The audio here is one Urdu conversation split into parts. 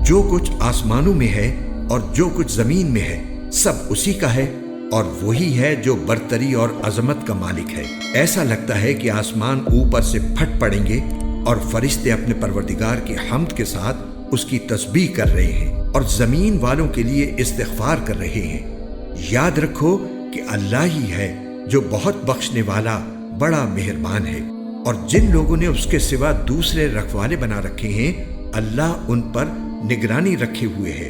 جو کچھ آسمانوں میں ہے اور جو کچھ زمین میں ہے سب اسی کا ہے، اور وہی ہے جو برتری اور عظمت کا مالک ہے۔ ایسا لگتا ہے کہ آسمان اوپر سے پھٹ پڑیں گے اور فرشتے اپنے پروردگار کی حمد کے ساتھ اس کی تسبیح کر رہے ہیں اور زمین والوں کے لیے استغفار کر رہے ہیں۔ یاد رکھو کہ اللہ ہی ہے جو بہت بخشنے والا بڑا مہربان ہے، اور جن لوگوں نے اس کے سوا دوسرے رکھوالے بنا رکھے ہیں اللہ ان پر نگرانی رکھے ہوئے ہے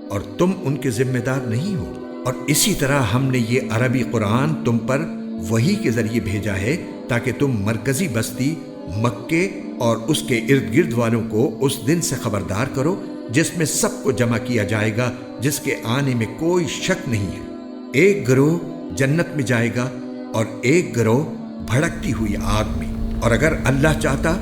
اور تم ان کے ذمہ دار نہیں ہو۔ اور اسی طرح ہم نے یہ عربی قرآن تم پر وحی کے ذریعے بھیجا ہے تاکہ تم مرکزی بستی مکے اور اس کے ارد گرد والوں کو اس دن سے خبردار کرو جس میں سب کو جمع کیا جائے گا، جس کے آنے میں کوئی شک نہیں ہے۔ ایک گروہ جنت میں جائے گا اور ایک گروہ بھڑکتی ہوئی آگ میں، اور اگر اللہ چاہتا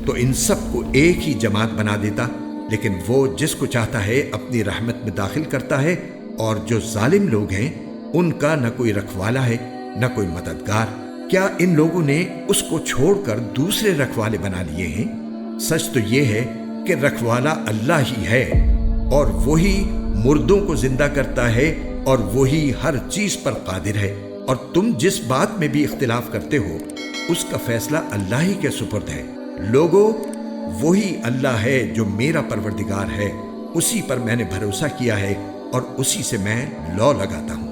تو ان سب کو ایک ہی جماعت بنا دیتا، لیکن وہ جس کو چاہتا ہے اپنی رحمت میں داخل کرتا ہے، اور جو ظالم لوگ ہیں ان کا نہ کوئی رکھوالا ہے نہ کوئی مددگار۔ کیا ان لوگوں نے اس کو چھوڑ کر دوسرے رکھوالے بنا لیے ہیں؟ سچ تو یہ ہے کہ رکھوالا اللہ ہی ہے، اور وہی مردوں کو زندہ کرتا ہے اور وہی ہر چیز پر قادر ہے۔ اور تم جس بات میں بھی اختلاف کرتے ہو اس کا فیصلہ اللہ ہی کے سپرد ہے۔ لوگو، وہی اللہ ہے جو میرا پروردگار ہے، اسی پر میں نے بھروسہ کیا ہے اور اسی سے میں لو لگاتا ہوں۔